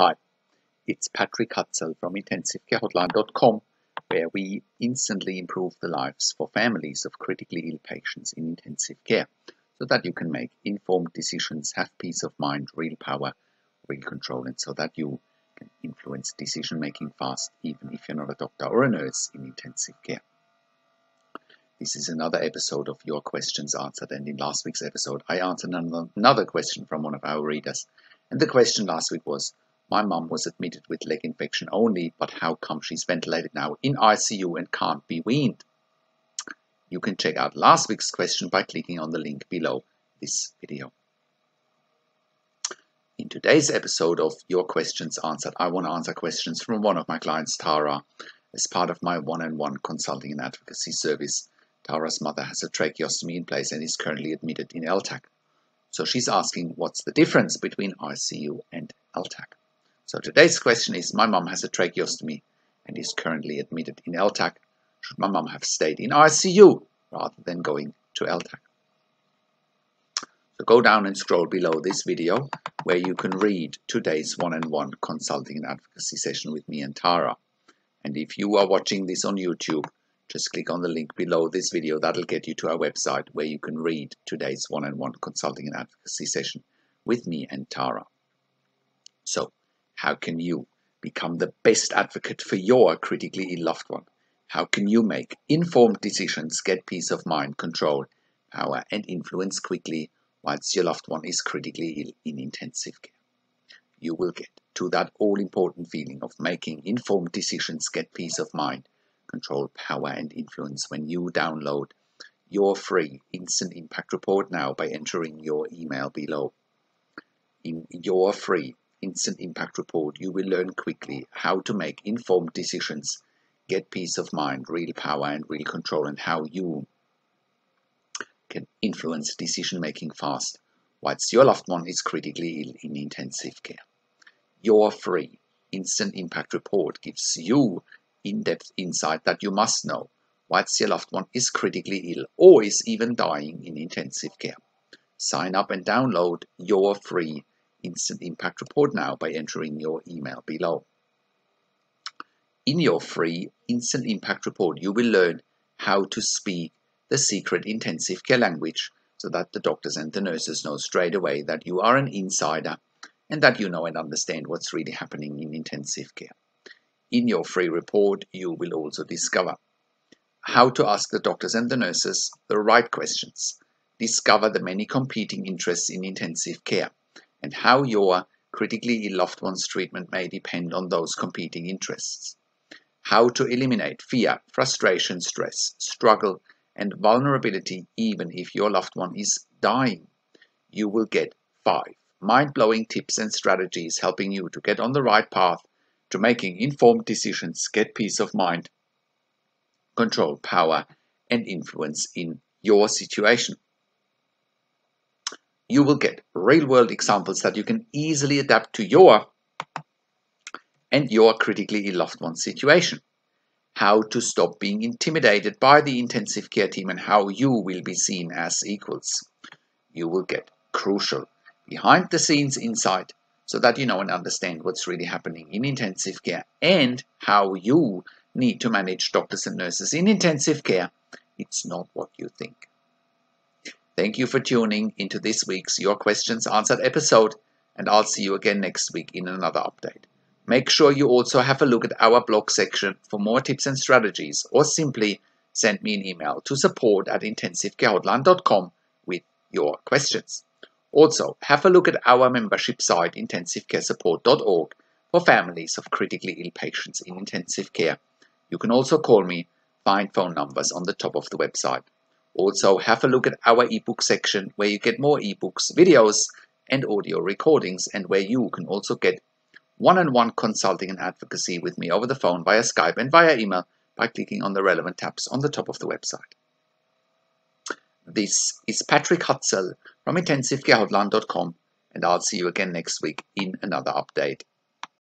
Hi, it's Patrick Hutzel from IntensiveCareHotline.com, where we instantly improve the lives for families of critically ill patients in intensive care, so that you can make informed decisions, have peace of mind, real power, real control, and so that you can influence decision making fast, even if you're not a doctor or a nurse in intensive care. This is another episode of Your Questions Answered, and in last week's episode I answered another question from one of our readers. And the question last week was, my mum was admitted with leg infection only, but how come she's ventilated now in ICU and can't be weaned? You can check out last week's question by clicking on the link below this video. In today's episode of Your Questions Answered, I want to answer questions from one of my clients, Tara, as part of my one-on-one consulting and advocacy service. Tara's mother has a tracheostomy in place and is currently admitted in LTAC. So she's asking, what's the difference between ICU and LTAC? So today's question is, my mum has a tracheostomy and is currently admitted in LTAC. Should my mum have stayed in ICU rather than going to LTAC? So go down and scroll below this video where you can read today's one-on-one consulting and advocacy session with me and Tara. And if you are watching this on YouTube, just click on the link below this video. That'll get you to our website where you can read today's one-on-one consulting and advocacy session with me and Tara. So, how can you become the best advocate for your critically ill loved one? How can you make informed decisions, get peace of mind, control, power, and influence quickly whilst your loved one is critically ill in intensive care? You will get to that all-important feeling of making informed decisions, get peace of mind, control, power, and influence when you download your free instant impact report now by entering your email below. In your free instant impact report, you will learn quickly how to make informed decisions, get peace of mind, real power, and real control, and how you can influence decision making fast whilst your loved one is critically ill in intensive care. Your free instant impact report gives you in-depth insight that you must know whilst your loved one is critically ill or is even dying in intensive care. Sign up and download your free instant impact report now by entering your email below. In your free instant impact report, you will learn how to speak the secret intensive care language so that the doctors and the nurses know straight away that you are an insider and that you know and understand what's really happening in intensive care. In your free report, you will also discover how to ask the doctors and the nurses the right questions, discover the many competing interests in intensive care, and how your critically ill loved one's treatment may depend on those competing interests, how to eliminate fear, frustration, stress, struggle, and vulnerability even if your loved one is dying. You will get 5 mind-blowing tips and strategies helping you to get on the right path to making informed decisions, get peace of mind, control, power, and influence in your situation. You will get real-world examples that you can easily adapt to your critically ill loved one's situation. How to stop being intimidated by the intensive care team and how you will be seen as equals. You will get crucial behind-the-scenes insight so that you know and understand what's really happening in intensive care and how you need to manage doctors and nurses in intensive care. It's not what you think. Thank you for tuning into this week's Your Questions Answered episode, and I'll see you again next week in another update. Make sure you also have a look at our blog section for more tips and strategies, or simply send me an email to support@intensivecarehotline.com with your questions. Also, have a look at our membership site, intensivecaresupport.org, for families of critically ill patients in intensive care. You can also call me, find phone numbers on the top of the website. Also, have a look at our ebook section where you get more ebooks, videos, and audio recordings, and where you can also get one-on-one consulting and advocacy with me over the phone, via Skype, and via email by clicking on the relevant tabs on the top of the website. This is Patrick Hutzel from IntensiveCareHotline.com, and I'll see you again next week in another update.